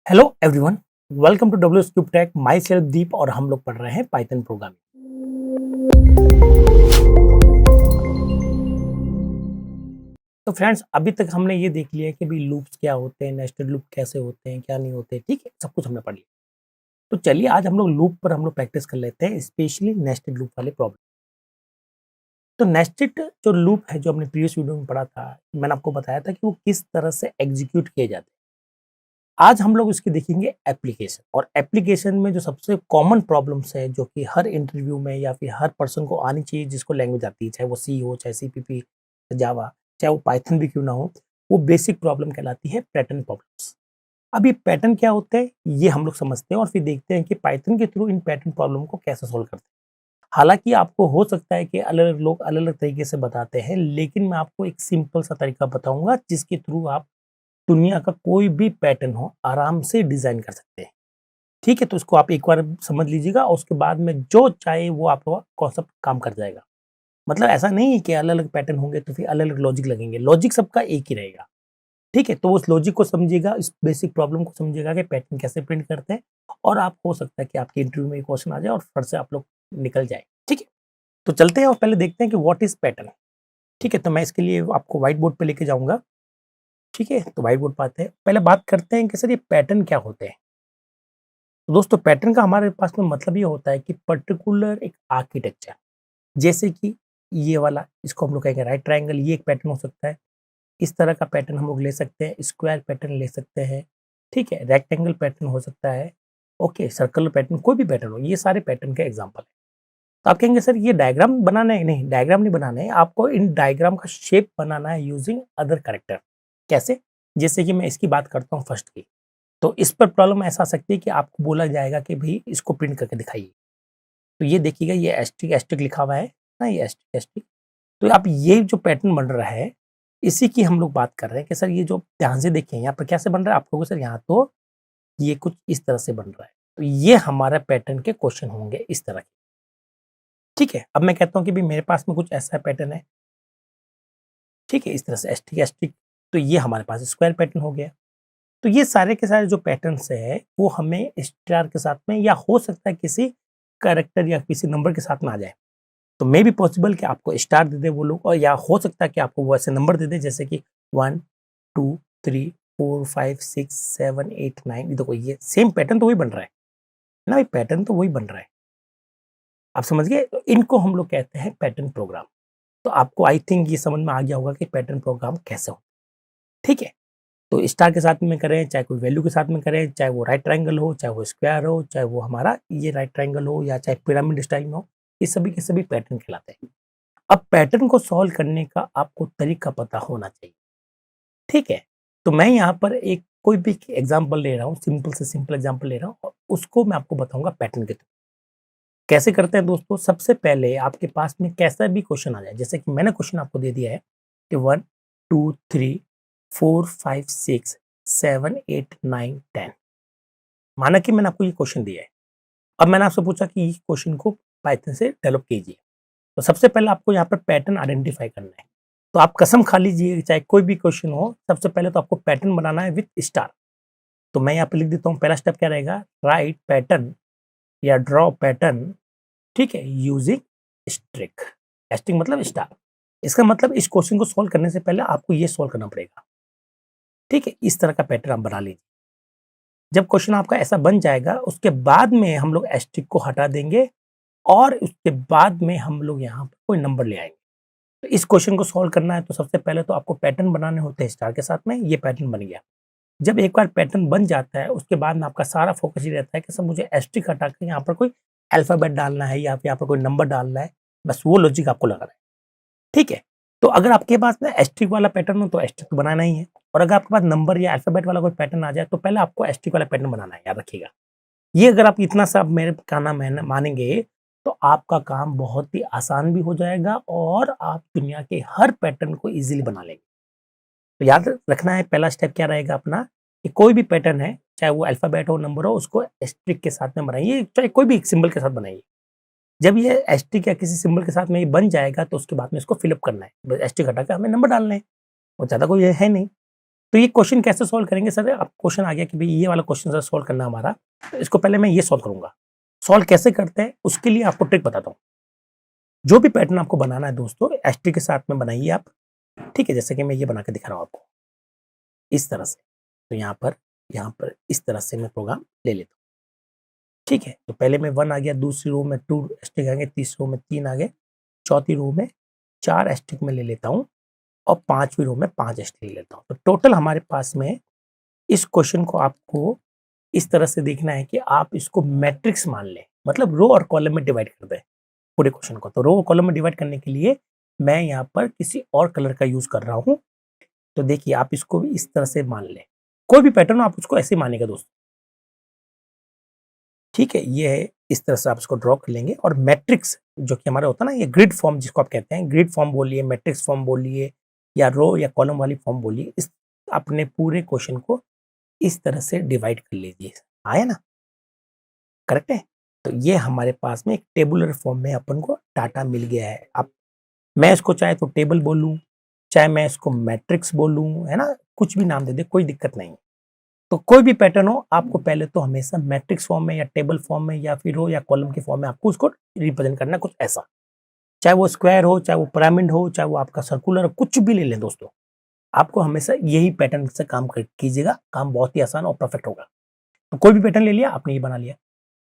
Hello everyone, welcome to W scube tech. Myself Deep और हम लोग पढ़ रहे हैं पाइथन प्रोग्रामिंग। तो फ्रेंड्स, अभी तक हमने ये देख लिया कि भी लूप्स क्या होते हैं, नेस्टेड लूप कैसे होते हैं, क्या नहीं होते। ठीक है, सब कुछ हमने पढ़ लिया। तो चलिए आज हम लोग लूप पर प्रैक्टिस कर लेते हैं, स्पेशली नेस्टेड लूप वाले प्रॉब्लम। तो नेस्टेड जो लूप है, जो हमने प्रीवियस वीडियो में पढ़ा था, मैंने आपको बताया था कि वो किस तरह से एग्जीक्यूट किए जाते हैं। आज हम लोग इसकी देखेंगे एप्लीकेशन, और एप्लीकेशन में जो सबसे कॉमन प्रॉब्लम्स है, जो कि हर इंटरव्यू में या फिर हर पर्सन को आनी चाहिए जिसको लैंग्वेज आती है, चाहे वो सी हो, चाहे सीपीपी, जावा, चाहे वो पाइथन भी क्यों ना हो, वो बेसिक प्रॉब्लम कहलाती है पैटर्न प्रॉब्लम्स। अब ये पैटर्न क्या होते हैं, ये हम लोग समझते हैं और फिर देखते हैं कि पाइथन के थ्रू इन पैटर्न प्रॉब्लम को कैसे सोल्व करते हैं। हालांकि आपको हो सकता है कि अलग अलग लोग अलग अलग तरीके से बताते हैं, लेकिन मैं आपको एक सिंपल सा तरीका बताऊंगा जिसके थ्रू आप दुनिया का कोई भी पैटर्न हो आराम से डिजाइन कर सकते हैं। ठीक है, तो इसको आप एक बार समझ लीजिएगा और उसके बाद में जो चाहे वो आपका कॉन्सेप्ट काम कर जाएगा। मतलब ऐसा नहीं है कि अलग अलग पैटर्न होंगे तो फिर अलग अलग लॉजिक लगेंगे, लॉजिक सबका एक ही रहेगा। ठीक है, तो उस लॉजिक को समझिएगा, इस बेसिक प्रॉब्लम को समझिएगा कि पैटर्न कैसे प्रिंट करते हैं, और आप हो सकता है कि आपके इंटरव्यू में क्वेश्चन आ जाए और फट से आप लोग निकल जाए। ठीक है, तो चलते हैं और पहले देखते हैं कि व्हाट इज पैटर्न। ठीक है, तो मैं इसके लिए आपको व्हाइट बोर्ड पे लेके जाऊंगा। ठीक है, तो व्हाइट बोर्ड पे आते हैं, पहले बात करते हैं कि सर ये पैटर्न क्या होते हैं। तो दोस्तों, पैटर्न का हमारे पास में मतलब ये होता है कि पर्टिकुलर एक आर्किटेक्चर, जैसे कि ये वाला, इसको हम लोग कहेंगे राइट ट्रायंगल, ये एक पैटर्न हो सकता है। इस तरह का पैटर्न हम लोग ले सकते हैं, स्क्वायर पैटर्न ले सकते हैं। ठीक है, रेक्टेंगल पैटर्न हो सकता है। ओके, सर्कुलर पैटर्न, कोई भी पैटर्न हो, ये सारे पैटर्न के एग्जाम्पल है। तो आप कहेंगे सर ये डायग्राम बनाना है? नहीं, डायग्राम नहीं बनाना है आपको, इन डायग्राम का शेप बनाना है यूजिंग अदर कैरेक्टर। कैसे? जैसे कि मैं इसकी बात करता हूँ फर्स्ट की, तो इस पर प्रॉब्लम ऐसा आ सकती है कि आपको बोला जाएगा कि भाई इसको प्रिंट करके दिखाइए। तो ये देखिएगा, ये एस्टिक एस्टिक लिखा हुआ है ना, ये एस्टिक एस्टिक। तो आप ये जो पैटर्न बन रहा है, इसी की हम लोग बात कर रहे हैं कि सर ये जो, ध्यान से देखिए यहाँ पर कैसे बन रहा है। आप कहोगे सर यहाँ तो ये कुछ इस तरह से बन रहा है, तो ये हमारा पैटर्न के क्वेश्चन होंगे इस तरह के। ठीक है, अब मैं कहता हूँ कि भाई मेरे पास में कुछ ऐसा पैटर्न है। ठीक है, इस तरह से एस्टिक एस्टिक, तो ये हमारे पास स्क्वायर पैटर्न हो गया। तो ये सारे के सारे जो पैटर्न्स है, वो हमें स्टार के साथ में, या हो सकता है किसी कैरेक्टर या किसी नंबर के साथ में आ जाए। तो मे बी पॉसिबल कि आपको स्टार दे दे वो लोग, और या हो सकता है कि आपको वो ऐसे नंबर दे दे जैसे कि 1 2 3 4 5 6 7 8 9। देखो ये सेम पैटर्न तो वही बन रहा है ना भाई, पैटर्न तो वही बन रहा है। आप समझ गए? तो इनको हम लोग कहते हैं पैटर्न प्रोग्राम। तो आपको आई थिंक ये समझ में आ गया होगा कि पैटर्न प्रोग्राम कैसे हो। ठीक है, तो स्टार के साथ में करें, चाहे कोई वैल्यू के साथ में करें, चाहे वो राइट ट्रायंगल हो, चाहे वो स्क्वायर हो, चाहे वो हमारा ये राइट ट्रायंगल हो, या चाहे पिरामिड स्टाइल में हो, ये सभी के सभी पैटर्न कहलाते हैं। अब पैटर्न को सॉल्व करने का आपको तरीका पता होना चाहिए। ठीक है, तो मैं यहाँ पर एक कोई भी एग्जाम्पल ले रहा हूँ, सिंपल से सिंपल एग्जाम्पल ले रहा हूँ, और उसको मैं आपको बताऊंगा पैटर्न के थ्रू। कैसे करते हैं दोस्तों? सबसे पहले आपके पास में कैसा भी क्वेश्चन आ जाए, जैसे कि मैंने क्वेश्चन आपको दे दिया है कि 1 2 3 4 5 6 7 8 9 10। माना कि मैंने आपको ये क्वेश्चन दिया है। अब मैंने आपसे पूछा कि इस क्वेश्चन को पाइथन से डेवलप कीजिए। तो सबसे पहले आपको यहाँ पर पैटर्न आइडेंटिफाई करना है। तो आप कसम खा लीजिए, चाहे कोई भी क्वेश्चन हो, सबसे पहले तो आपको पैटर्न बनाना है विथ स्टार। तो मैं यहाँ पे लिख देता हूँ, पहला स्टेप क्या रहेगा, राइट पैटर्न या ड्रॉ पैटर्न। ठीक है, यूजिंग स्ट्रिक। स्ट्रिक मतलब स्टार। इसका मतलब इस क्वेश्चन को सोल्व करने से पहले आपको ये सोल्व करना पड़ेगा। ठीक है, इस तरह का पैटर्न आप बना लीजिए। जब क्वेश्चन आपका ऐसा बन जाएगा, उसके बाद में हम लोग एस्ट्रिक को हटा देंगे, और उसके बाद में हम लोग यहाँ पर कोई नंबर ले आएंगे। तो इस क्वेश्चन को सोल्व करना है, तो सबसे पहले तो आपको पैटर्न बनाने होते हैं स्टार के साथ में। ये पैटर्न बन गया। जब एक बार पैटर्न बन जाता है, उसके बाद में आपका सारा फोकस ये रहता है कि सब मुझे एस्ट्रिक हटा के यहाँ पर कोई अल्फाबेट डालना है, या फिर यहाँ पर कोई नंबर डालना है। बस वो लॉजिक आपको लगा रहा है। ठीक है, तो अगर आपके पास ना एस्ट्रिक वाला पैटर्न हो तो एस्ट्रिक तो बनाना ही है, और अगर आपके पास नंबर या अल्फाबेट वाला कोई पैटर्न आ जाए तो पहले आपको एस्ट्रिक वाला पैटर्न बनाना है, याद रखिएगा। ये अगर आप इतना सा मेरे कहना मानेंगे, तो आपका काम बहुत ही आसान भी हो जाएगा, और आप दुनिया के हर पैटर्न को इजीली बना लेंगे। तो याद रखना है, पहला स्टेप क्या रहेगा अपना, कि कोई भी पैटर्न है, चाहे वो अल्फाबेट हो, नंबर हो, उसको एस्ट्रिक के साथ में बनाइए, चाहे कोई भी सिंबल के साथ बनाइए। जब ये एस्ट्रिक या किसी सिंबल के साथ में ये बन जाएगा, तो उसके बाद में इसको फिलअप करना है। बस एस्ट्रिक हटा के हमें नंबर डालने हैं, और ज़्यादा कोई है नहीं। तो ये क्वेश्चन कैसे सॉल्व करेंगे सर? अब क्वेश्चन आ गया कि भाई ये वाला क्वेश्चन सर सॉल्व करना हमारा, तो इसको पहले मैं ये सॉल्व करूंगा। सॉल्व कैसे करते हैं उसके लिए आपको ट्रिक बताता हूँ। जो भी पैटर्न आपको बनाना है दोस्तों, एस्ट्रिक के साथ में बनाइए आप, ठीक है? जैसे कि मैं ये बना के दिखा रहा हूँ आपको इस तरह से। तो यहाँ पर इस तरह से मैं प्रोग्राम ले लेता हूँ, ठीक है? तो पहले में 1 आ गया, दूसरी रो में 2 एस्ट्रिक आ गए, तीसरी रो में 3 आ गए, चौथी रो में 4 एस्ट्रिक में ले लेता हूँ और 5वीं रो में 5 एस्ट्रिक ले लेता हूँ। तो टोटल हमारे पास में इस क्वेश्चन को आपको इस तरह से देखना है कि आप इसको मैट्रिक्स मान लें, मतलब रो और कॉलम में डिवाइड कर दें पूरे क्वेश्चन को। तो रो और कॉलम में डिवाइड करने के लिए मैं यहाँ पर किसी और कलर का यूज कर रहा हूँ। तो देखिए आप इसको भी इस तरह से मान लें, कोई भी पैटर्न आप उसको ऐसे मानेगा दोस्तों, ठीक है? ये है, इस तरह से आप इसको ड्रॉ कर लेंगे और मैट्रिक्स जो कि हमारा होता है ना, ये ग्रिड फॉर्म जिसको आप कहते हैं, ग्रिड फॉर्म बोलिए, मैट्रिक्स फॉर्म बोलिए या रो या कॉलम वाली फॉर्म बोलिए, इस अपने पूरे क्वेश्चन को इस तरह से डिवाइड कर लीजिए। आया ना? करेक्ट है? तो ये हमारे पास में एक टेबुलर फॉर्म में अपन को डाटा मिल गया है। अब मैं इसको चाहे तो टेबल बोलूं, चाहे मैं इसको मैट्रिक्स बोलूं, है ना? कुछ भी नाम दे दे, कोई दिक्कत नहीं। तो कोई भी पैटर्न हो, आपको पहले तो हमेशा मैट्रिक्स फॉर्म में या टेबल फॉर्म में या फिर रो या कॉलम के फॉर्म में आपको उसको रिप्रेजेंट करना है, कुछ ऐसा। चाहे वो स्क्वायर हो, चाहे वो पिरामिड हो, चाहे वो आपका सर्कुलर हो, कुछ भी ले लें दोस्तों, आपको हमेशा यही पैटर्न से काम कीजिएगा, काम बहुत ही आसान और परफेक्ट होगा। तो कोई भी पैटर्न ले लिया, आपने ये बना लिया।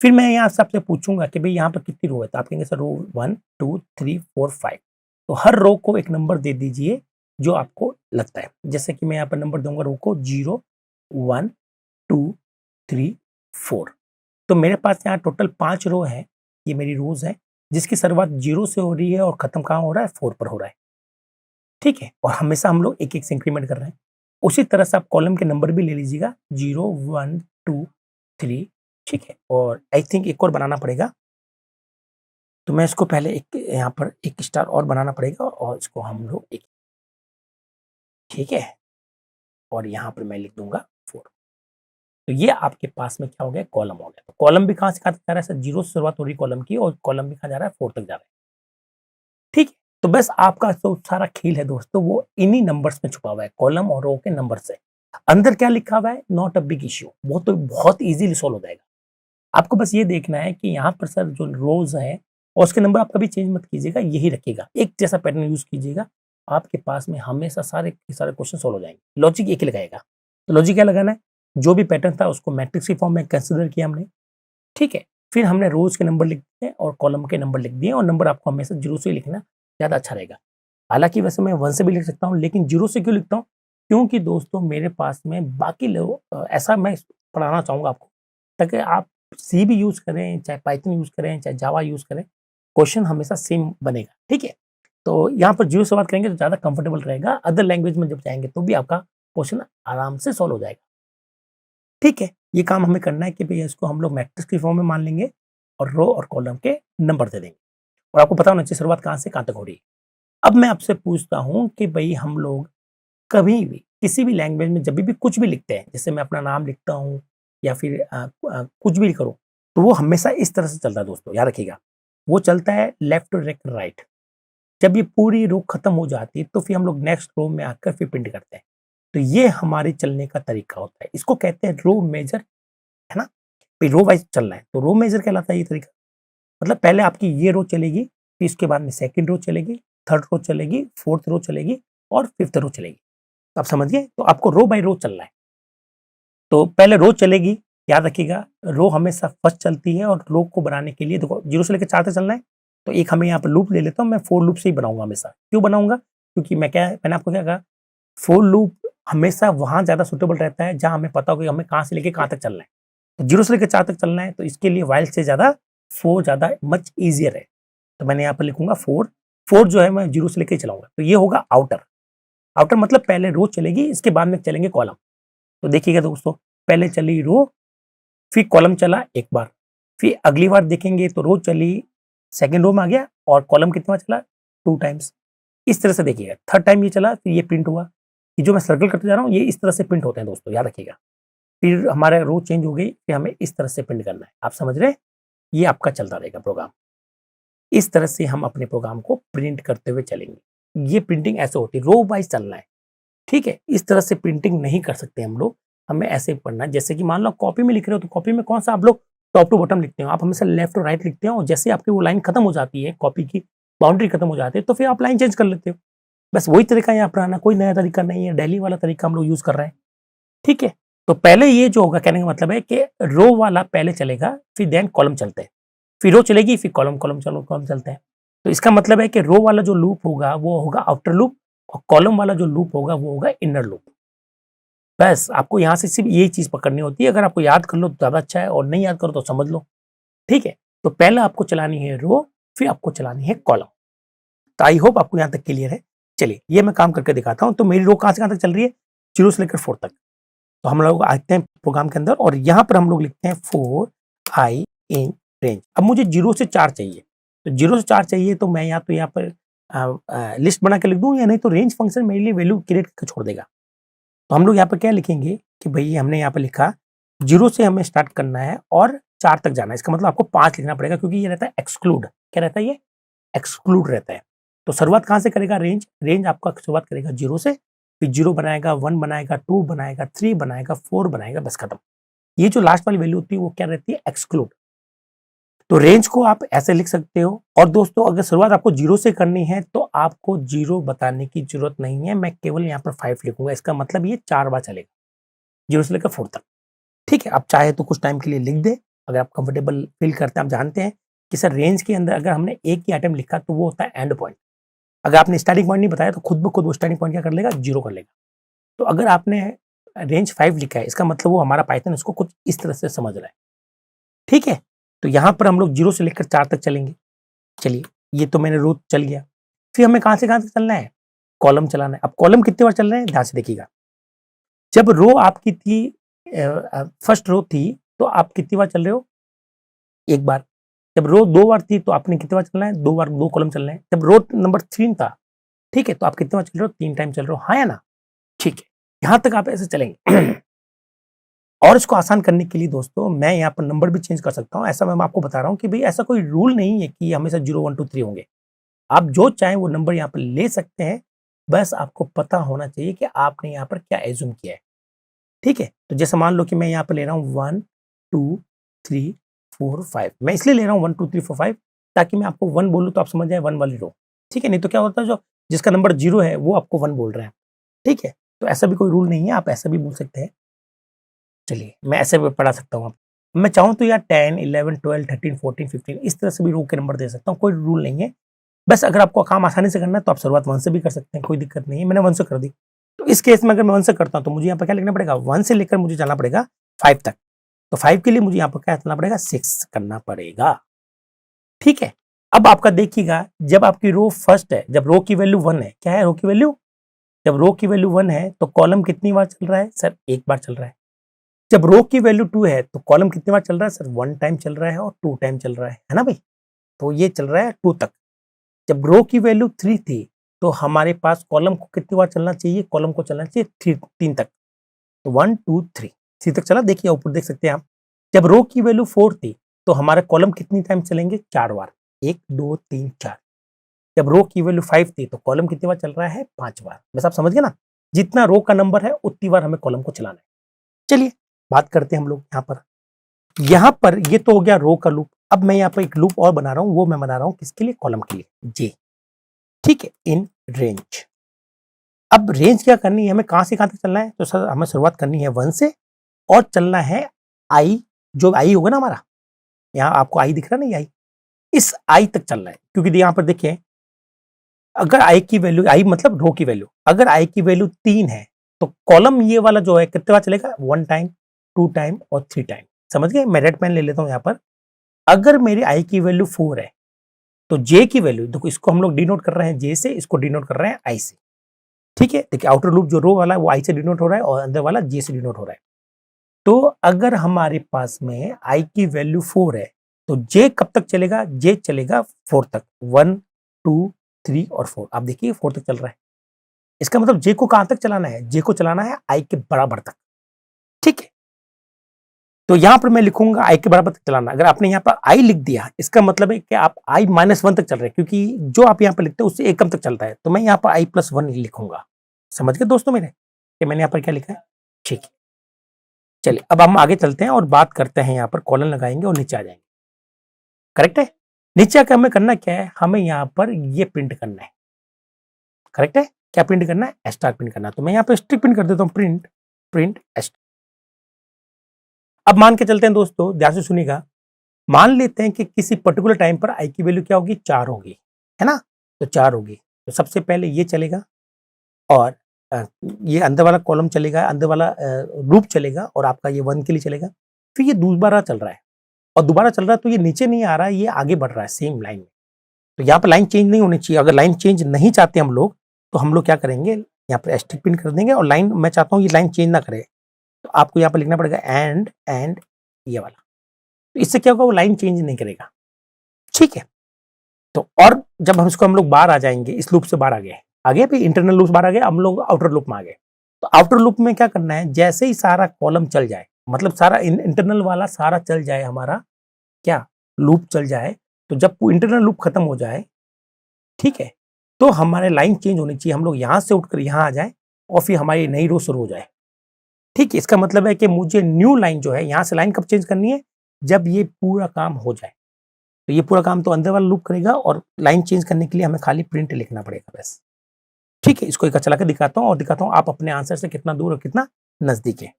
फिर मैं यहाँ सबसे पूछूंगा कि भाई यहाँ पर कितनी रो है, तो आप कहेंगे सर रो 1 2 3 4 5। तो हर रो को एक नंबर दे दीजिए जो आपको लगता है। जैसे कि मैं यहाँ पर नंबर दूंगा रो को 0 1 2 3 4। तो मेरे पास यहाँ टोटल 5 रो है, ये मेरी रोज है, जिसकी शुरुआत 0 से हो रही है और खत्म कहाँ हो रहा है? 4 पर हो रहा है, ठीक है? और हमेशा हम लोग एक एक से इंक्रीमेंट कर रहे हैं। उसी तरह से आप कॉलम के नंबर भी ले लीजिएगा, 0 1 2 3, ठीक है? और आई थिंक एक और बनाना पड़ेगा, तो मैं इसको पहले एक यहाँ पर एक स्टार और बनाना पड़ेगा और इसको हम लोग एक, ठीक है? और यहाँ पर मैं लिख दूंगा 4। तो ये आपके पास में क्या हो गया? कॉलम हो गया। तो कॉलम भी कहाँ से कहाँ तक जा रहा है सर? 0 से शुरुआत हो रही कॉलम की और कॉलम भी कहाँ जा रहा है? 4 तक जा रहा है, ठीक है? तो बस आपका जो सारा खेल है दोस्तों, वो इन्हीं नंबर्स में छुपा हुआ है, कॉलम और रो के नंबर से। अंदर क्या लिखा हुआ है? नॉट अ बिग इश्यू, वो तो बहुत इजीली सॉल्व हो जाएगा। आपको बस ये देखना है कि यहाँ पर सर जो रोज है और उसके नंबर आप कभी चेंज मत कीजिएगा, यही रखिएगा, एक जैसा पैटर्न यूज कीजिएगा, आपके पास में हमेशा सारे के सारे क्वेश्चन सॉल्व हो जाएंगे। लॉजिक एक ही लगाएगा। तो लॉजिक क्या लगाना है? जो भी पैटर्न था उसको मैट्रिक्स की फॉर्म में कंसिडर किया हमने, ठीक है? फिर हमने रोज के नंबर लिख दिए और कॉलम के नंबर लिख दिए, और नंबर आपको हमेशा 0 से ही लिखना, ज़्यादा अच्छा रहेगा। हालांकि वैसे मैं 1 से भी लिख सकता हूँ, लेकिन 0 से क्यों लिखता हूँ? क्योंकि दोस्तों मेरे पास में बाकी लोग ऐसा मैं पढ़ाना चाहूँगा आपको, ताकि आप सी भी यूज़ करें, चाहे पाइथन यूज़ करें, चाहे जावा यूज़ करें, क्वेश्चन हमेशा सेम बनेगा, ठीक है? तो यहाँ पर 0 से बात करेंगे तो ज़्यादा कंफर्टेबल रहेगा। अदर लैंग्वेज में जब जाएंगे तो भी आपका क्वेश्चन आराम से सॉल्व हो जाएगा, ठीक है? ये काम हमें करना है कि भैया इसको हम लोग मैट्रिक्स की फॉर्म में मान लेंगे और रो और कॉलम के नंबर दे देंगे, और आपको पता होना चाहिए शुरुआत कहाँ से कहाँ तक हो रही है। अब मैं आपसे पूछता हूँ कि भाई हम लोग कभी भी किसी भी लैंग्वेज में जब भी कुछ भी लिखते हैं, जैसे मैं अपना नाम लिखता हूँ या फिर कुछ भी करूँ, तो वो हमेशा इस तरह से चलता है दोस्तों, याद रखिएगा। वो चलता है लेफ्ट राइट। जब ये पूरी रो खत्म हो जाती है तो फिर हम लोग नेक्स्ट रो में आकर फिर प्रिंट करते हैं। तो ये हमारे चलने का तरीका होता है, इसको कहते हैं रो मेजर, है ना? फिर रो वाइज चलना है तो रो मेजर कहलाता है ये तरीका। मतलब पहले आपकी ये रो चलेगी, फिर इसके बाद में सेकंड रो चलेगी, थर्ड रो चलेगी, फोर्थ रो चलेगी और फिफ्थ रो चलेगी। तो आप समझ गए? तो आपको रो बाय रो चलना है। तो पहले रो चलेगी, याद रखिएगा, रो हमेशा फर्स्ट चलती है, और रो को बनाने के लिए देखो 0 से लेकर 4 तक चलना है, तो एक हमें यहाँ पर लूप ले लेता हूँ, मैं फोर लूप से ही बनाऊंगा हमेशा। क्यों बनाऊंगा? क्योंकि मैंने आपको क्या कहा, फोर लूप हमेशा वहां ज्यादा सुटेबल रहता है जहां हमें पता हो कि हमें कहाँ से लेके कहाँ तक चलना है। तो 0 से लेकर 4 तक चलना है, तो इसके लिए वाइल से ज्यादा फोर ज्यादा मच ईजियर है। तो मैंने यहाँ पर लिखूंगा फोर। फोर जो है मैं 0 से लेकर चलाऊंगा, तो ये होगा आउटर। आउटर मतलब पहले रो चलेगी, इसके बाद में चलेंगे कॉलम। तो देखिएगा दोस्तों, पहले चली रो, फिर कॉलम चला एक बार, फिर अगली बार देखेंगे तो रो चली, सेकंड रो में आ गया, और कॉलम कितना चला? 2 टाइम्स। इस तरह से देखिएगा, थर्ड टाइम ये चला, फिर ये प्रिंट हुआ। ये जो मैं सर्कल करते जा रहा हूँ, ये इस तरह से प्रिंट होते हैं दोस्तों, याद रखिएगा। फिर हमारा रो चेंज हो गई, फिर हमें इस तरह से प्रिंट करना है। आप समझ रहे हैं? ये आपका चलता रहेगा प्रोग्राम। इस तरह से हम अपने प्रोग्राम को प्रिंट करते हुए चलेंगे। ये प्रिंटिंग ऐसे होती है, रो वाइज चलना है, ठीक है, इस तरह से प्रिंटिंग नहीं कर सकते हम लोग, हमें ऐसे पढ़ना है। जैसे कि मान लो कॉपी में लिख रहे हो तो कॉपी में कौन सा आप लोग टॉप टू बॉटम लिखते हो, आप हमेशा लेफ्ट और राइट लिखते हो, और जैसे आपकी वो लाइन खत्म हो जाती है, कॉपी की बाउंड्री खत्म हो जाती है, तो फिर आप लाइन चेंज कर लेते हो। बस वही तरीका यहाँ अपनाना, कोई नया तरीका नहीं है, डेली वाला तरीका हम लोग यूज कर रहे हैं। ठीक है, तो पहले ये जो होगा, कहने का मतलब है कि रो वाला पहले चलेगा, फिर देन कॉलम चलते हैं, फिर रो चलेगी, फिर कॉलम कॉलम चलो कॉलम चलते हैं। तो इसका मतलब है कि रो वाला जो लूप होगा वो होगा आउटर लूप, और कॉलम वाला जो लूप होगा वो होगा इनर लूप। बस आपको यहाँ से सिर्फ यही चीज पकड़नी होती है। अगर आपको याद कर लो तो ज्यादा अच्छा है, और नहीं याद करो तो समझ लो। ठीक है, तो पहले आपको चलानी है रो, फिर आपको चलानी है कॉलम। तो आई होप आपको यहाँ तक क्लियर है। चलिए ये मैं काम करके दिखाता हूँ। तो मेरी रो कहाँ से कहाँ तक चल रही है, 0 से लेकर 4 तक। तो हम लोग आते हैं प्रोग्राम के अंदर, और यहाँ पर हम लोग लिखते हैं 4i इन रेंज। अब मुझे 0 से 4 चाहिए, तो 0 से 4 चाहिए, तो मैं या तो यहाँ पर लिस्ट बना के लिख दूँ, या नहीं तो रेंज फंक्शन मेरे लिए वैल्यू क्रिएट करके छोड़ देगा। तो हम लोग यहाँ पर क्या लिखेंगे कि भाई हमने यहाँ पर लिखा 0 से हमें स्टार्ट करना है और 4 तक जाना है। इसका मतलब आपको 5 लिखना पड़ेगा, क्योंकि ये रहता है एक्सक्लूड। क्या रहता है ये, एक्सक्लूड रहता है। तो शुरुआत कहाँ से करेगा, रेंज आपका शुरुआत करेगा 0 से, फिर 0 बनाएगा, 1 बनाएगा, 2 बनाएगा, 3 बनाएगा, 4 बनाएगा, बस खत्म। ये जो लास्ट वाली वैल्यू होती है वो क्या रहती है, एक्सक्लूड। तो रेंज को आप ऐसे लिख सकते हो। और दोस्तों अगर शुरुआत आपको 0 से करनी है तो आपको 0 बताने की जरूरत नहीं है, मैं केवल यहाँ पर 5 लिखूंगा। इसका मतलब ये 4 बार चलेगा, 0 से लेकर 4 तक। ठीक है, आप चाहे तो कुछ टाइम के लिए लिख दे, अगर आप कंफर्टेबल फील करते हैं। आप जानते हैं कि सर रेंज के अंदर अगर हमने एक ही आइटम लिखा तो वो होता है एंड पॉइंट। अगर आपने स्टार्टिंग पॉइंट नहीं बताया तो खुद ब खुद वो स्टार्टिंग पॉइंट क्या कर लेगा, 0 कर लेगा। तो अगर आपने रेंज 5 लिखा है, इसका मतलब वो हमारा पाइथन उसको कुछ इस तरह से समझ रहा है। ठीक है, तो यहाँ पर हम लोग 0 से लेकर 4 तक चलेंगे। चलिए, ये तो मैंने रो चल गया। फिर हमें कहाँ से कहाँ तक चलना है, कॉलम चलाना है। अब कॉलम कितने बार चल रहे हैं, ध्यान से देखिएगा। जब रो आपकी थी, फर्स्ट रो थी, तो आप कितनी बार चल रहे हो, एक बार। जब रो 2 बार थी तो आपने कितने बार चलना है, 2 बार, 2 कॉलम चलना है। जब रो नंबर 3 था, ठीक है, तो आप कितने बार चल रहे हो, 3 टाइम चल रहे हो, हाँ या ना। ठीक है, यहां तक आप ऐसे चलेंगे। और इसको आसान करने के लिए दोस्तों मैं यहाँ पर नंबर भी चेंज कर सकता हूँ। ऐसा मैं आपको बता रहा हूँ कि भाई ऐसा कोई रूल नहीं है कि हमेशा 0 1 2 3 होंगे। आप जो चाहें वो नंबर यहाँ पर ले सकते हैं, बस आपको पता होना चाहिए कि आपने यहाँ पर क्या एज्यूम किया है। ठीक है, तो जैसे मान लो कि मैं यहाँ पर ले रहा हूँ 1 2 3 4 5। मैं इसलिए ले रहा हूँ 1 2 3 4 5 ताकि मैं आपको 1 बोलूँ तो आप समझ जाए 1 वाली रो। ठीक है, नहीं तो क्या होता है जो जिसका नंबर 0 है वो आपको 1 बोल रहा है। ठीक है, तो ऐसा भी कोई रूल नहीं है, आप ऐसा भी बोल सकते हैं। चलिए मैं ऐसे भी पढ़ा सकता हूँ। मैं चाहूँ तो यार 10 11 12 13 14 15 इस तरह से भी रो के नंबर दे सकता हूँ, कोई रूल नहीं है। बस अगर आपको काम आसानी से करना है तो आप शुरुआत 1 से भी कर सकते हैं, कोई दिक्कत नहीं है। मैंने 1 से कर दी, तो इस केस में अगर मैं 1 से करता हूँ तो मुझे यहाँ पर क्या लिखना पड़ेगा, 1 से लेकर मुझे जाना पड़ेगा 5 तक। तो 5 के लिए मुझे यहाँ पर क्या करना पड़ेगा, 6 करना पड़ेगा। ठीक है, अब आपका देखिएगा जब आपकी रो फर्स्ट है, जब रो की वैल्यू 1 है, क्या है रो की वैल्यू, जब रो की वैल्यू 1 है तो कॉलम कितनी बार चल रहा है, सर 1 बार चल रहा है। जब रो की वैल्यू 2 है तो कॉलम कितनी बार चल रहा है, सर 1 टाइम चल रहा है और 2 टाइम चल रहा है ना भाई। तो ये चल रहा है 2 तक। जब रो की वैल्यू 3 थी तो हमारे पास कॉलम को कितनी बार चलना चाहिए, कॉलम को चलना चाहिए 3 तक। तो 1 2 3 तक चला। देखिए ऊपर देख सकते हैं आप। जब रो की वैल्यू 4 थी तो हमारे कॉलम कितनी टाइम चलेंगे, 4 बार, 1 2 3 4। जब रो की वैल्यू 5 थी तो कॉलम कितनी बार चल रहा है, 5 बार। बस आप समझ गए ना, जितना रो का नंबर है उतनी बार हमें कॉलम को चलाना है। चलिए बात करते हैं हम लोग यहाँ पर ये तो हो गया रो का लूप। अब मैं यहाँ पर एक लूप और बना रहा हूँ, वो मैं बना रहा हूँ किसके लिए, कॉलम के लिए, जे। ठीक है, इन रेंज। अब रेंज क्या करनी है, हमें कहां से कहां तक चलना है, तो सर हमें शुरुआत करनी है 1 से और चलना है आई, जो आई होगा ना हमारा, यहाँ आपको आई दिख रहा है ना, आई, इस आई तक चलना है। क्योंकि यहाँ पर देखिए अगर आई की वैल्यू, आई मतलब रो की वैल्यू, अगर आई की वैल्यू 3 है तो कॉलम ये वाला जो है कितने बार चलेगा, 1 टाइम 2 टाइम और 3 टाइम। समझ गए, मैं रेड पेन ले लेता हूं यहाँ पर। अगर मेरी आई की वैल्यू 4 है तो जे की वैल्यू, देखो इसको हम लोग डिनोट कर रहे हैं जे से, इसको डिनोट कर रहे हैं आई से। ठीक है, देखिए आउटर लूप जो रो वाला है वो आई से डिनोट हो रहा है और अंदर वाला जे से डिनोट हो रहा है। तो अगर हमारे पास में आई की वैल्यू 4 है तो जे कब तक चलेगा, जे चलेगा 4 तक, 1 2 3 और 4। आप देखिए 4 तक चल रहा है। इसका मतलब जे को कहां तक चलाना है, जे को चलाना है आई के बराबर तक। ठीक है, तो यहां पर मैं लिखूंगा आई के बराबर तक चलाना। अगर आपने यहाँ पर आई लिख दिया इसका मतलब है कि आप आई -1 तक चल रहे हैं, क्योंकि जो आप यहाँ पर लिखते हैं उससे एक कम तक चलता है। तो मैं यहाँ पर आई +1 लिखूंगा। समझ गए दोस्तों मेरे कि मैंने यहाँ पर क्या लिखा है? ठीक है, चलिए अब हम आगे चलते हैं और बात करते हैं, यहाँ पर कॉलन लगाएंगे और नीचे आ जाएंगे। करेक्ट है? नीचे आकर हमें करना क्या है, हमें यहाँ पर ये प्रिंट करना है। करेक्ट है? क्या प्रिंट करना है? स्टार प्रिंट करना है। तो मैं यहाँ पे स्ट्रिक प्रिंट कर देता हूँ, प्रिंट प्रिंट स्टार। अब मान के चलते हैं दोस्तों, ध्यान से सुनिएगा, मान लेते हैं कि किसी पर्टिकुलर टाइम पर आई की वैल्यू क्या होगी? 4 होगी, है ना? तो 4 होगी, तो सबसे पहले ये चलेगा और ये अंदर वाला कॉलम चलेगा, अंदर वाला लूप चलेगा और आपका ये 1 के लिए चलेगा। फिर ये दोबारा चल रहा है और दोबारा चल रहा है, तो ये नीचे नहीं आ रहा है, ये आगे बढ़ रहा है सेम लाइन में। तो यहाँ पर लाइन चेंज नहीं होनी चाहिए। अगर लाइन चेंज नहीं चाहते हम लोग, तो हम लोग क्या करेंगे, यहाँ पर स्ट्रिक प्रिंट कर देंगे और लाइन, मैं चाहता हूँ ये लाइन चेंज ना करे, तो आपको यहाँ पर लिखना पड़ेगा एंड ये वाला। तो इससे क्या होगा, वो लाइन चेंज नहीं करेगा। ठीक है, तो और जब हम इसको हम लोग बाहर आ जाएंगे, इस लूप से बाहर आ गए फिर इंटरनल लूप बाहर आ गए, हम लोग आउटर लूप में आ गए। तो आउटर लूप में क्या करना है, जैसे ही सारा कॉलम चल जाए, मतलब सारा इंटरनल वाला सारा चल जाए, हमारा क्या लूप चल जाए, तो जब इंटरनल लूप खत्म हो जाए, ठीक है, तो हमारे लाइन चेंज होनी चाहिए, हम लोग यहां से उठकर यहां आ जाए और फिर हमारी नई रो शुरू हो जाए। ठीक है, इसका मतलब है कि मुझे न्यू लाइन जो है, यहां से लाइन कब चेंज करनी है, जब ये पूरा काम हो जाए। तो ये पूरा काम तो अंदर वाला लूप करेगा और लाइन चेंज करने के लिए हमें खाली प्रिंट लिखना पड़ेगा बस। ठीक है, इसको एक चला के दिखाता हूँ और दिखाता हूँ आप अपने आंसर से कितना दूर और कितना नजदीक है।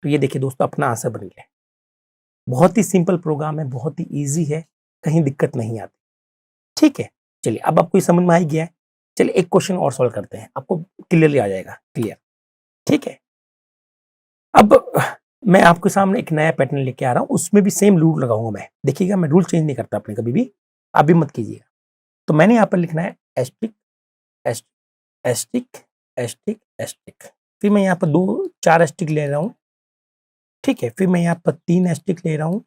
तो ये देखिए दोस्तों, अपना आंसर बन गया। बहुत ही सिंपल प्रोग्राम है, बहुत ही ईजी है, कहीं दिक्कत नहीं आती। ठीक है, चलिए अब आपको ये समझ में आ ही गया है। चलिए एक क्वेश्चन और सॉल्व करते हैं, आपको क्लियरली आ जाएगा, क्लियर। ठीक है, अब मैं आपके सामने एक नया पैटर्न लेके आ रहा हूं, उसमें भी सेम रूल लगाऊंगा मैं। देखिएगा, मैं रूल चेंज नहीं करता अपने कभी भी, आप भी मत कीजिएगा। तो मैंने यहाँ पर लिखना है एस्टिक एस्टिक एस्टिक एस्टिक, फिर मैं यहाँ पर 4 एस्टिक ले रहा हूँ। ठीक है, फिर मैं यहाँ पर 3 एस्टिक ले रहा हूँ,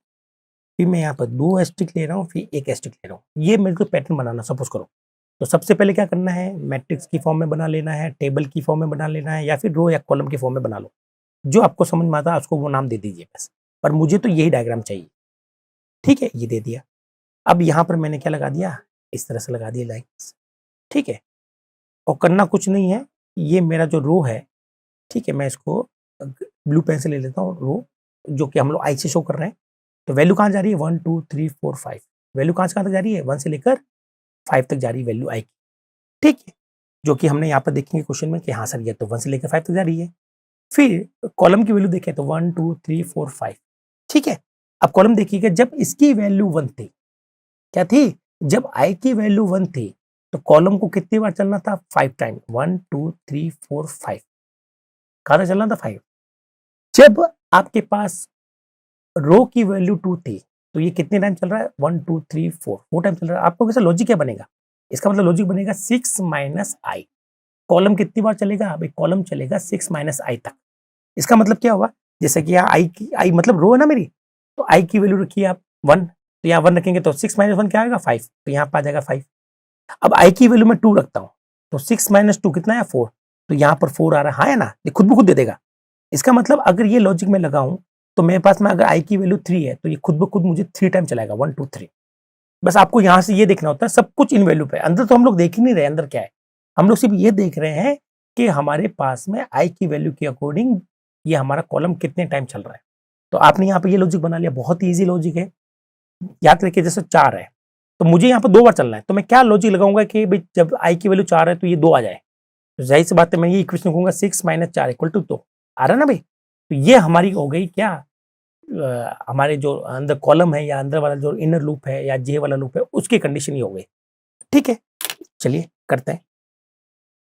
फिर मैं यहाँ पर 2 एस्टिक ले रहा हूँ, फिर 1 एस्टिक ले रहा हूँ। ये मेरे को पैटर्न बनाना सपोज करो। तो सबसे पहले क्या करना है, मैट्रिक्स की फॉर्म में बना लेना है, टेबल की फॉर्म में बना लेना है, या फिर रो या कॉलम की फॉर्म में बना लो। जो आपको समझ में आता है उसको वो नाम दे दीजिए बस, पर मुझे तो यही डायग्राम चाहिए। ठीक है, ये दे दिया। अब यहाँ पर मैंने क्या लगा दिया, इस तरह से लगा दिया लाइन्स। ठीक है, और करना कुछ नहीं है, ये मेरा जो रो है, ठीक है, मैं इसको ब्लू पेन से ले लेता हूँ, रो जो कि हम लोग आई से शो कर रहे हैं। तो वैल्यू कहाँ जा रही है, 1 2 3 4 5, वैल्यू कहाँ से कहाँ तक जा रही है, 1 से लेकर 5 तक जा रही है वैल्यू आई की। ठीक है, जो कि हमने यहाँ पर देखेंगे क्वेश्चन में कि हाँ सर ये तो 1 से लेकर 5 तक जा रही है। फिर कॉलम की वैल्यू देखें तो 1 2 3 4 5। ठीक है, अब कॉलम देखिएगा, जब इसकी वैल्यू 1 थी, क्या थी, जब आई की वैल्यू 1 थी, तो कॉलम को कितनी बार चलना था, 5 टाइम, 1 2 3 4 5, कहाँ तक चलना था, 5। जब आपके पास रो की वैल्यू 2 थी, तो ये कितने टाइम चल रहा है, 1 2 3 4 टाइम चल रहा है। आपको कैसे लॉजिक क्या बनेगा, इसका मतलब लॉजिक बनेगा 6 माइनस आई। कॉलम कितनी बार चलेगा, भाई कॉलम चलेगा 6 माइनस आई तक। इसका मतलब क्या हुआ, जैसे कि यहाँ आई मतलब रो है ना मेरी, तो आई की वैल्यू रखिए आप 1, तो यहाँ 1 रखेंगे तो 6 माइनस 1 क्या आएगा, 5, तो यहाँ पर आ जाएगा 5। अब आई की वैल्यू में 2 रखता हूँ, तो 6 माइनस 2 कितना है, 4, तो यहाँ पर 4 आ रहा है, हाँ है ना, ये खुद ब खुद दे देगा। इसका मतलब अगर ये लॉजिक में लगाऊं, तो मेरे पास में अगर आई की वैल्यू 3 है, तो ये खुद ब खुद मुझे 3 टाइम चलाएगा, 1 2 3। बस आपको यहाँ से ये देखना होता है, सब कुछ इन वैल्यू पे, अंदर तो हम लोग देख ही नहीं रहे अंदर क्या है, हम लोग सिर्फ ये देख रहे हैं कि हमारे पास में आई की वैल्यू के अकॉर्डिंग ये हमारा कॉलम कितने टाइम चल रहा है। तो आपने यहाँ पे ये लॉजिक बना लिया, बहुत ही ईजी लॉजिक है। याद रखिए, जैसे 4 है तो मुझे यहाँ पर 2 बार चलना है, तो मैं क्या लॉजिक लगाऊंगा कि भाई जब आई की वैल्यू 4 है तो ये 2 आ जाए, तो जाहिर सी बात है मैं ये इक्वेशन लिखूंगा 6 माइनस 4 इक्वल टू 2, आ रहा है ना भाई। तो ये हमारी हो गई क्या, हमारे जो अंदर कॉलम है या अंदर वाला जो इनर लूप है या जे वाला लूप है, उसकी कंडीशन ही हो गई। ठीक है, चलिए करते हैं।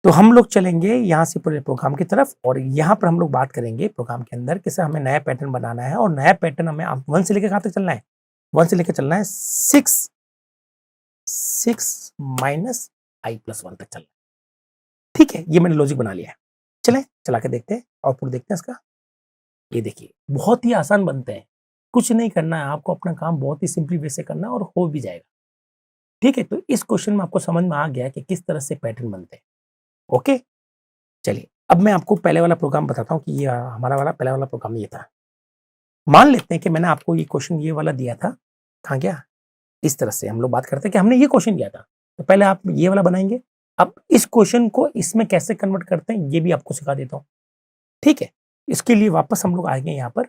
तो हम लोग चलेंगे यहाँ से पूरे प्रोग्राम की तरफ, और यहाँ पर हम लोग बात करेंगे प्रोग्राम के अंदर कैसे हमें नया पैटर्न बनाना है, और नया पैटर्न हमें 1 से लेकर कहाँ तक चलना है, 1 से लेकर चलना है 6 माइनस आई प्लस 1 तक चलना है। ठीक है, ये मैंने लॉजिक बना लिया है। चलें चला के देखते हैं, आउटपुट देखते हैं इसका। ये देखिए, बहुत ही आसान बनते हैं, कुछ नहीं करना है आपको, अपना काम बहुत ही सिंपली वे से करना है और हो भी जाएगा। ठीक है, तो इस क्वेश्चन में आपको समझ में आ गया कि किस तरह से पैटर्न बनते हैं। ओके, चलिए अब मैं आपको पहले वाला प्रोग्राम बताता हूँ कि ये हमारा वाला पहला वाला प्रोग्राम ये था। मान लेते हैं कि मैंने आपको ये क्वेश्चन ये वाला दिया था, कहाँ गया, इस तरह से हम लोग बात करते हैं कि हमने ये क्वेश्चन दिया था, तो पहले आप ये वाला बनाएंगे, अब इस क्वेश्चन को इसमें कैसे कन्वर्ट करते हैं ये भी आपको सिखा देता हूँ, ठीक है। इसके लिए वापस हम लोग आएंगे यहाँ पर,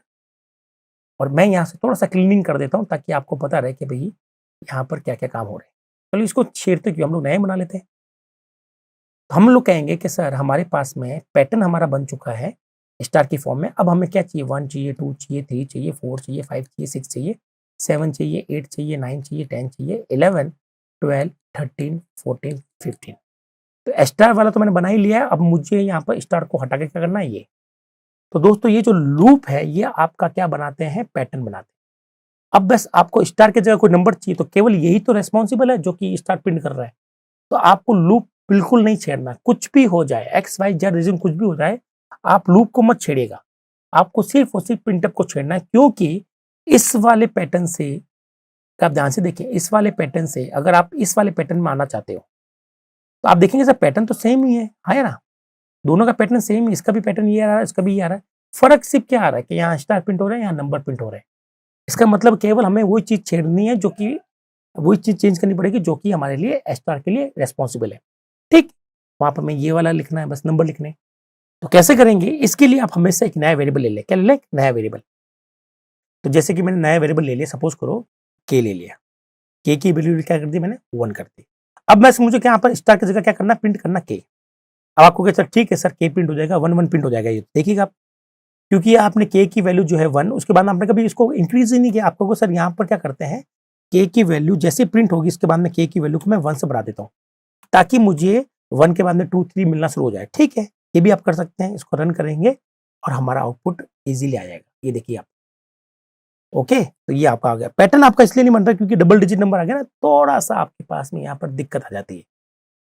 और मैं यहाँ से थोड़ा सा क्लीनिंग कर देता हूँ ताकि आपको पता रहे कि भाई यहाँ पर क्या क्या काम हो रहे हैं। चलो इसको छेड़ते क्यों, हम लोग नए बना लेते हैं। तो हम लोग कहेंगे कि सर हमारे पास में पैटर्न हमारा बन चुका है स्टार की फॉर्म में, अब हमें क्या चाहिए, 1 चाहिए, 2 चाहिए, 3 चाहिए, 4 चाहिए, 5 चाहिए, 6 चाहिए, 7 चाहिए, 8 चाहिए, 9 चाहिए, 10 चाहिए, 11, 12, 13, 14, 15। तो स्टार वाला तो मैंने बना ही लिया है, अब मुझे यहाँ पर स्टार को हटा के क्या करना है, ये। तो दोस्तों ये जो लूप है ये आपका क्या बनाते हैं, पैटर्न बनाते हैं। अब बस आपको स्टार की जगह कोई नंबर चाहिए, तो केवल यही तो रेस्पॉन्सिबल है जो कि स्टार प्रिंट कर रहा है। तो आपको लूप बिल्कुल नहीं छेड़ना, कुछ भी हो जाए, एक्स वाई जेड रीजन कुछ भी हो जाए, आप लूप को मत छेड़िएगा। आपको सिर्फ और सिर्फ प्रिंटअप को छेड़ना है, क्योंकि इस वाले पैटर्न से, आप ध्यान से देखिए, इस वाले पैटर्न से अगर आप इस वाले पैटर्न में आना चाहते हो तो आप देखेंगे सर पैटर्न तो सेम ही है ना, दोनों का पैटर्न सेम है, इसका भी पैटर्न ये आ रहा है, इसका भी ये आ रहा है। फर्क सिर्फ क्या आ रहा है कि यहाँ स्टार प्रिंट हो रहा है, यहाँ नंबर प्रिंट हो रहा है। इसका मतलब केवल हमें वही चीज छेड़नी है, जो कि वही चीज चेंज करनी पड़ेगी जो कि हमारे लिए स्टार के लिए रेस्पॉन्सिबल है, ठीक। वहां पर हमें ये वाला लिखना है, बस नंबर लिखने। तो कैसे करेंगे, इसके लिए आप हमेशा एक नया वेरिएबल ले लें। क्या ले लें, नया वेरिएबल। तो जैसे कि मैंने नया वेरिएबल ले लिया, सपोज करो के ले लिया, के की वैल्यू क्या कर दी मैंने, 1 कर दी। अब मैं मुझे क्या यहाँ पर स्टार की जगह क्या करना, प्रिंट करना के। अब आपको क्या, ठीक है सर के प्रिंट हो जाएगा, 1 1 प्रिंट हो जाएगा, ये देखिएगा आप, क्योंकि आपने के की वैल्यू जो है 1, उसके बाद आपने कभी इसको इंक्रीज ही नहीं किया। आपको सर यहाँ पर क्या करते हैं, के की वैल्यू जैसे प्रिंट होगी इसके बाद में के की वैल्यू को मैं 1 से बढ़ा देता हूँ, ताकि मुझे 1 के बाद में 2 3 मिलना शुरू हो जाए, ठीक है। ये भी आप कर सकते हैं, इसको रन करेंगे और हमारा आउटपुट इजीली आ जाएगा, ये देखिए आप। ओके, तो ये आपका आ गया। पैटर्न आपका इसलिए नहीं बन रहा क्योंकि डबल डिजिट नंबर आ गया ना, थोड़ा सा आपके पास में यहाँ पर दिक्कत आ जाती है,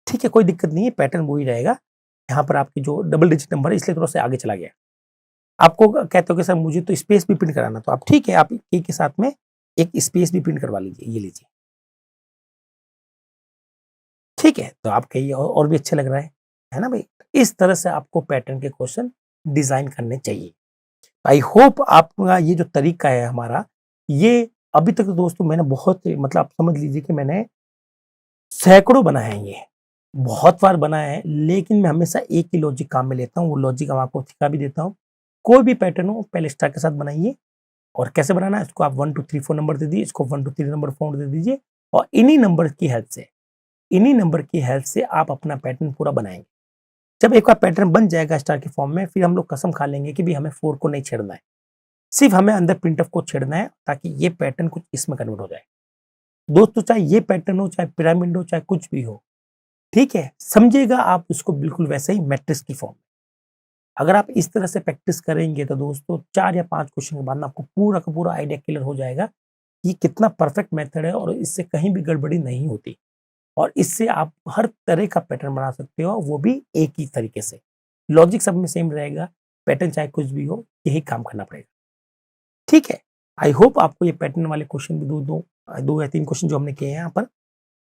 ठीक है। कोई दिक्कत नहीं है, पैटर्न वही रहेगा। यहाँ पर आपकी जो डबल डिजिट नंबर है इसलिए थोड़ा सा आगे चला गया। आपको कहते हो कि सर मुझे तो स्पेस भी प्रिंट कराना, तो आप ठीक है, आप के साथ में एक स्पेस भी प्रिंट करवा लीजिए, ये लीजिए, ठीक है। तो आपके ये और भी अच्छे लग रहा है ना भाई। इस तरह से आपको पैटर्न के क्वेश्चन डिजाइन करने चाहिए। आई होप आपका ये जो तरीका है हमारा, ये अभी तक दोस्तों मैंने बहुत, मतलब आप समझ लीजिए कि मैंने सैकड़ों बनाए हैं, ये बहुत बार बनाया है, लेकिन मैं हमेशा एक ही लॉजिक काम में लेता हूँ। वो लॉजिक मैं आपको सिखा भी देता हूँ। कोई भी पैटर्न हो पहले स्टार के साथ बनाइए, और कैसे बनाना है इसको आप 1 2 3 4 नंबर दे दीजिए, इसको 1 2 3 नंबर 4 दे दीजिए, और इन्हीं नंबर की हेल्प से आप अपना पैटर्न पूरा बनाएंगे। जब एक बार पैटर्न बन जाएगा स्टार के फॉर्म में, फिर हम लोग कसम खा लेंगे कि भी हमें 4 को नहीं छेड़ना है, सिर्फ हमें अंदर प्रिंटफ को छेड़ना है, ताकि ये पैटर्न कुछ इसमें कन्वर्ट हो जाए। दोस्तों चाहे ये पैटर्न हो, चाहे पिरामिड हो, चाहे कुछ भी हो, ठीक है, समझिएगा आप इसको बिल्कुल वैसे ही मैट्रिक्स की फॉर्म। अगर आप इस तरह से प्रैक्टिस करेंगे तो दोस्तों 4 या 5 क्वेश्चन के बाद आपको पूरा का पूरा आइडिया क्लियर हो जाएगा कि कितना परफेक्ट मेथड है, और इससे कहीं भी गड़बड़ी नहीं होती, और इससे आप हर तरह का पैटर्न बना सकते हो, वो भी एक ही तरीके से। लॉजिक सब में सेम रहेगा, पैटर्न चाहे कुछ भी हो, यही काम करना पड़ेगा, ठीक है। आई होप आपको ये पैटर्न वाले क्वेश्चन भी दो या 3 क्वेश्चन जो हमने किए हैं यहाँ पर,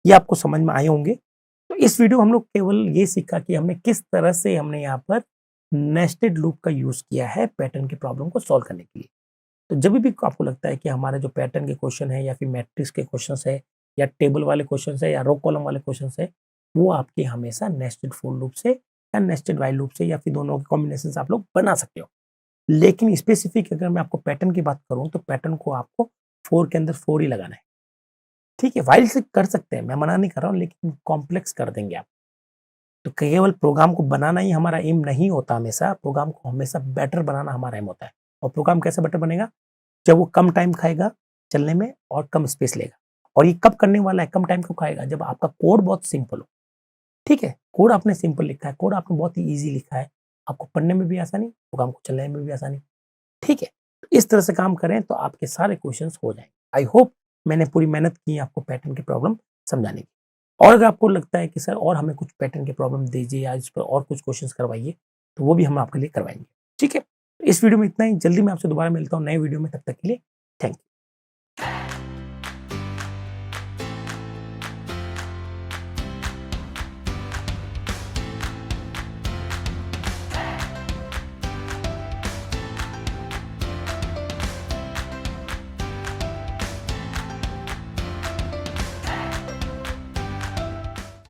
ये आपको समझ में आए होंगे। तो इस वीडियो में हम लोग केवल ये सीखा कि हमने किस तरह से हमने यहाँ पर नेस्टेड लूप का यूज किया है पैटर्न की प्रॉब्लम को सॉल्व करने के लिए। तो जब भी आपको लगता है कि हमारे जो पैटर्न के क्वेश्चन है, या फिर मैट्रिक्स के क्वेश्चन है, या टेबल वाले क्वेश्चन है, या रो कॉलम वाले क्वेश्चन है, वो आपके हमेशा नेस्टेड फॉर लूप से या नेस्टेड व्हाइल लूप से, या फिर दोनों के कॉम्बिनेशन से आप लोग बना सकते हो। लेकिन स्पेसिफिक अगर मैं आपको पैटर्न की बात करूं, तो पैटर्न को आपको 4 के अंदर 4 ही लगाना है, ठीक है। व्हाइल से कर सकते हैं, मैं मना नहीं कर रहा हूँ, लेकिन कॉम्प्लेक्स कर देंगे आप। तो केवल प्रोग्राम को बनाना ही हमारा एम नहीं होता, हमेशा प्रोग्राम को हमेशा बेटर बनाना हमारा एम होता है। और प्रोग्राम कैसे बेटर बनेगा, जब वो कम टाइम खाएगा चलने में और कम स्पेस लेगा। और ये कब करने वाला है, कम टाइम कब खाएगा, जब आपका कोड बहुत सिंपल हो, ठीक है। कोड आपने सिंपल लिखा है, कोड आपने बहुत ही ईजी लिखा है, आपको पढ़ने में भी आसानी, प्रोग्राम को चलने में भी आसानी, ठीक है। इस तरह से काम करें तो आपके सारे क्वेश्चंस हो जाएंगे। आई होप मैंने पूरी मेहनत की आपको पैटर्न की प्रॉब्लम समझाने की। और अगर आपको लगता है कि सर और हमें कुछ पैटर्न की प्रॉब्लम दीजिए, या इस पर और कुछ क्वेश्चंस करवाइए, तो वो भी हम आपके लिए करवाएंगे, ठीक है। इस वीडियो में इतना ही, जल्दी मैं आपसे दोबारा मिलता हूँ नए वीडियो में, तब तक के लिए थैंक यू।